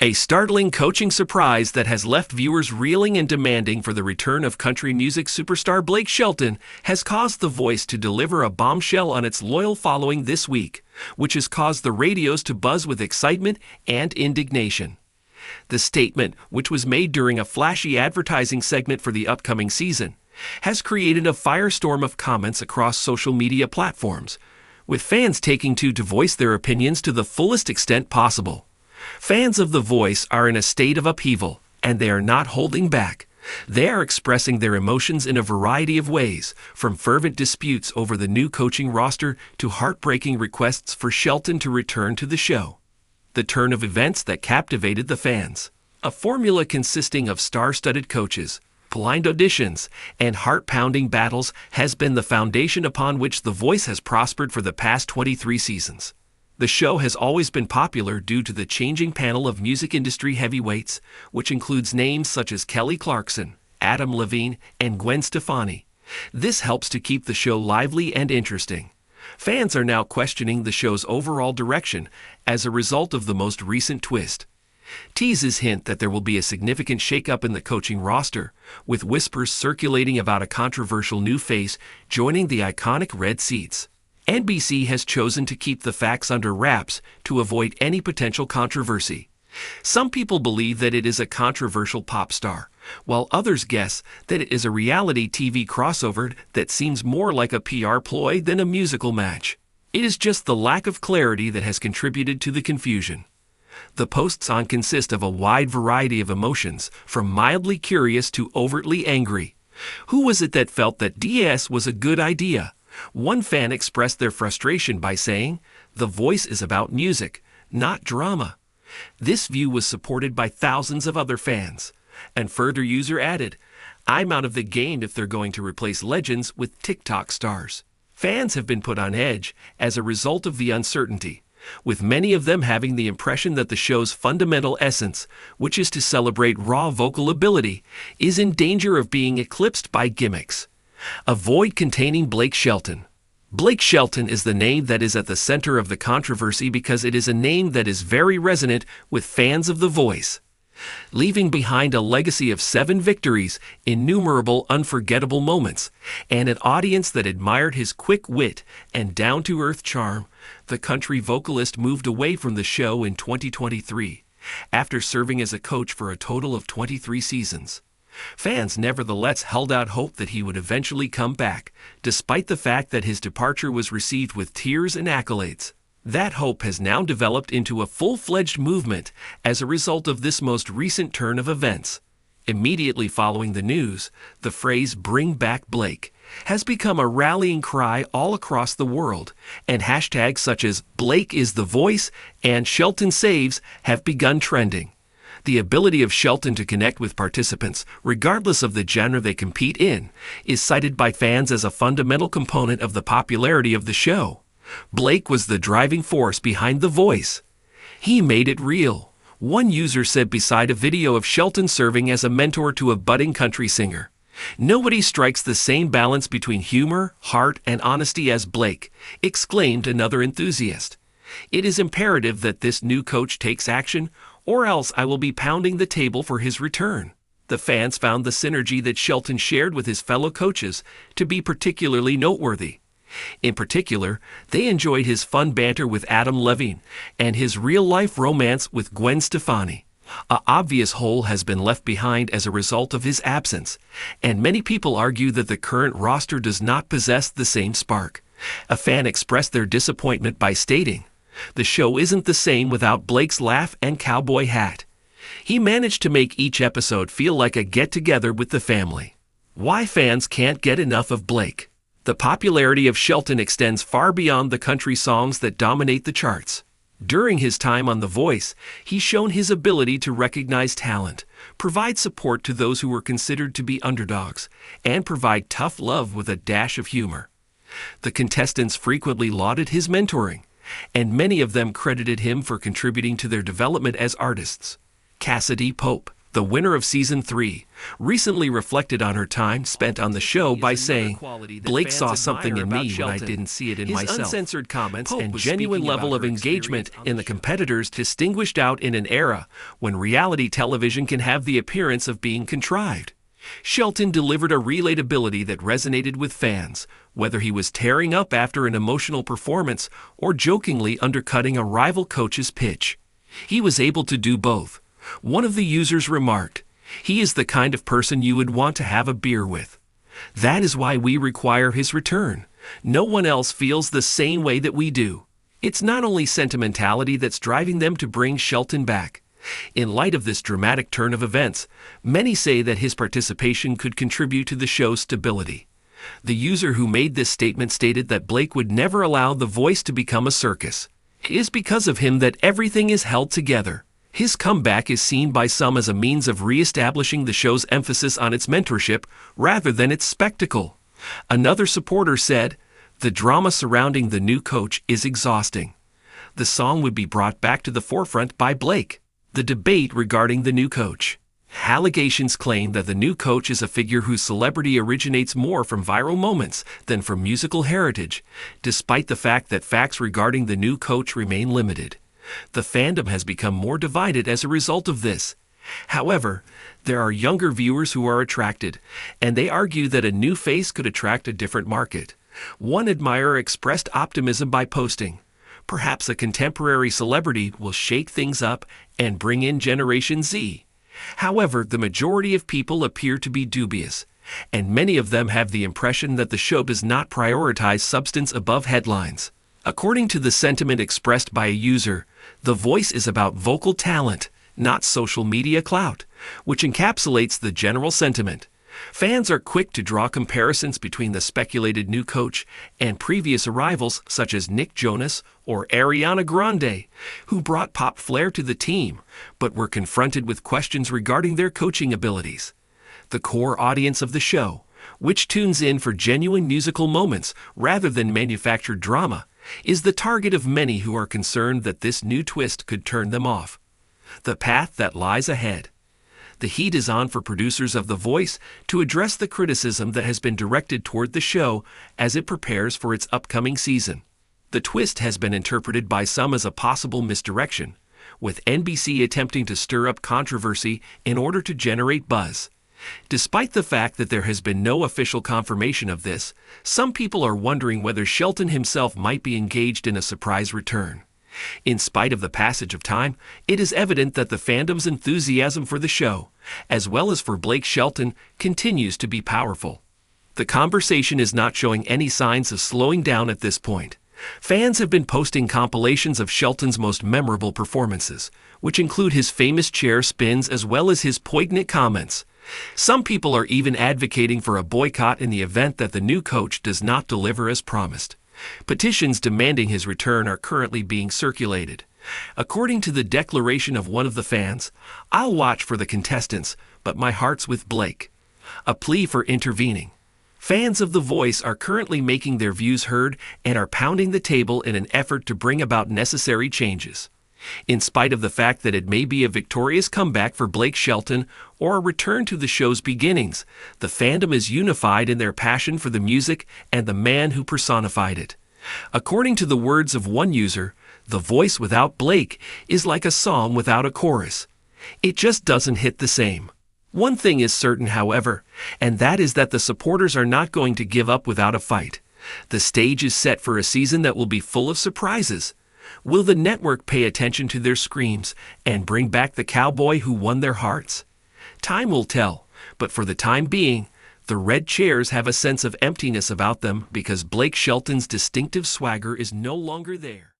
A startling coaching surprise that has left viewers reeling and demanding for the return of country music superstar Blake Shelton has caused The Voice to deliver a bombshell on its loyal following this week, which has caused the radios to buzz with excitement and indignation. The statement, which was made during a flashy advertising segment for the upcoming season, has created a firestorm of comments across social media platforms, with fans taking to voice their opinions to the fullest extent possible. Fans of The Voice are in a state of upheaval, and they are not holding back. They are expressing their emotions in a variety of ways, from fervent disputes over the new coaching roster to heartbreaking requests for Shelton to return to the show. The turn of events that captivated the fans. A formula consisting of star-studded coaches, blind auditions, and heart-pounding battles has been the foundation upon which The Voice has prospered for the past 23 seasons. The show has always been popular due to the changing panel of music industry heavyweights, which includes names such as Kelly Clarkson, Adam Levine, and Gwen Stefani. This helps to keep the show lively and interesting. Fans are now questioning the show's overall direction as a result of the most recent twist. Teases hint that there will be a significant shakeup in the coaching roster, with whispers circulating about a controversial new face joining the iconic red seats. NBC has chosen to keep the facts under wraps to avoid any potential controversy. Some people believe that it is a controversial pop star, while others guess that it is a reality TV crossover that seems more like a PR ploy than a musical match. It is just the lack of clarity that has contributed to the confusion. The posts on consist of a wide variety of emotions, from mildly curious to overtly angry. Who was it that felt that DS was a good idea? One fan expressed their frustration by saying, "The Voice is about music, not drama." This view was supported by thousands of other fans. And further user added, "I'm out of the game if they're going to replace legends with TikTok stars." Fans have been put on edge as a result of the uncertainty, with many of them having the impression that the show's fundamental essence, which is to celebrate raw vocal ability, is in danger of being eclipsed by gimmicks. A void containing Blake Shelton. Blake Shelton is the name that is at the center of the controversy because it is a name that is very resonant with fans of The Voice. Leaving behind a legacy of 7 victories, innumerable unforgettable moments, and an audience that admired his quick wit and down-to-earth charm, the country vocalist moved away from the show in 2023, after serving as a coach for a total of 23 seasons. Fans nevertheless held out hope that he would eventually come back, despite the fact that his departure was received with tears and accolades. That hope has now developed into a full-fledged movement as a result of this most recent turn of events. Immediately following the news, the phrase "Bring Back Blake" has become a rallying cry all across the world, and hashtags such as "Blake is the Voice" and "Shelton Saves" have begun trending. The ability of Shelton to connect with participants, regardless of the genre they compete in, is cited by fans as a fundamental component of the popularity of the show. Blake was the driving force behind The Voice. He made it real. One user said beside a video of Shelton serving as a mentor to a budding country singer, "Nobody strikes the same balance between humor, heart, and honesty as Blake," exclaimed another enthusiast. "It is imperative that this new coach takes action, or else I will be pounding the table for his return." The fans found the synergy that Shelton shared with his fellow coaches to be particularly noteworthy. In particular, they enjoyed his fun banter with Adam Levine and his real-life romance with Gwen Stefani. An obvious hole has been left behind as a result of his absence, and many people argue that the current roster does not possess the same spark. A fan expressed their disappointment by stating, "The show isn't the same without Blake's laugh and cowboy hat. He managed to make each episode feel like a get-together with the family." Why fans can't get enough of Blake? The popularity of Shelton extends far beyond the country songs that dominate the charts. During his time on The Voice, he's shown his ability to recognize talent, provide support to those who were considered to be underdogs, and provide tough love with a dash of humor. The contestants frequently lauded his mentoring, and many of them credited him for contributing to their development as artists. Cassidy Pope. The winner of Season 3 recently reflected on her time spent on the show by saying, "Blake saw something in me when I didn't see it in myself." His uncensored comments and genuine level of engagement in the competitors distinguished out in an era when reality television can have the appearance of being contrived. Shelton delivered a relatability that resonated with fans, whether he was tearing up after an emotional performance or jokingly undercutting a rival coach's pitch. He was able to do both. One of the users remarked, "He is the kind of person you would want to have a beer with. That is why we require his return. No one else feels the same way that we do." It's not only sentimentality that's driving them to bring Shelton back. In light of this dramatic turn of events, many say that his participation could contribute to the show's stability. The user who made this statement stated that Blake would never allow The Voice to become a circus. It is because of him that everything is held together. His comeback is seen by some as a means of re-establishing the show's emphasis on its mentorship rather than its spectacle. Another supporter said, "The drama surrounding the new coach is exhausting." The song would be brought back to the forefront by Blake. The debate regarding the new coach. Allegations claim that the new coach is a figure whose celebrity originates more from viral moments than from musical heritage, despite the fact that facts regarding the new coach remain limited. The fandom has become more divided as a result of this. However, there are younger viewers who are attracted, and they argue that a new face could attract a different market. One admirer expressed optimism by posting, "Perhaps a contemporary celebrity will shake things up and bring in Generation Z." However, the majority of people appear to be dubious, and many of them have the impression that the show does not prioritize substance above headlines. According to the sentiment expressed by a user, The Voice is about vocal talent, not social media clout, which encapsulates the general sentiment. Fans are quick to draw comparisons between the speculated new coach and previous arrivals such as Nick Jonas or Ariana Grande, who brought pop flair to the team, but were confronted with questions regarding their coaching abilities. The core audience of the show, which tunes in for genuine musical moments rather than manufactured drama, is the target of many who are concerned that this new twist could turn them off. The path that lies ahead. The heat is on for producers of The Voice to address the criticism that has been directed toward the show as it prepares for its upcoming season. The twist has been interpreted by some as a possible misdirection, with NBC attempting to stir up controversy in order to generate buzz. Despite the fact that there has been no official confirmation of this, some people are wondering whether Shelton himself might be engaged in a surprise return. In spite of the passage of time, it is evident that the fandom's enthusiasm for the show, as well as for Blake Shelton, continues to be powerful. The conversation is not showing any signs of slowing down at this point. Fans have been posting compilations of Shelton's most memorable performances, which include his famous chair spins as well as his poignant comments. Some people are even advocating for a boycott in the event that the new coach does not deliver as promised. Petitions demanding his return are currently being circulated. According to the declaration of one of the fans, "I'll watch for the contestants, but my heart's with Blake." A plea for intervening. Fans of The Voice are currently making their views heard and are pounding the table in an effort to bring about necessary changes. In spite of the fact that it may be a victorious comeback for Blake Shelton or a return to the show's beginnings, the fandom is unified in their passion for the music and the man who personified it. According to the words of one user, The Voice without Blake is like a song without a chorus. It just doesn't hit the same. One thing is certain, however, and that is that the supporters are not going to give up without a fight. The stage is set for a season that will be full of surprises. Will the network pay attention to their screams and bring back the cowboy who won their hearts? Time will tell, but for the time being, the red chairs have a sense of emptiness about them because Blake Shelton's distinctive swagger is no longer there.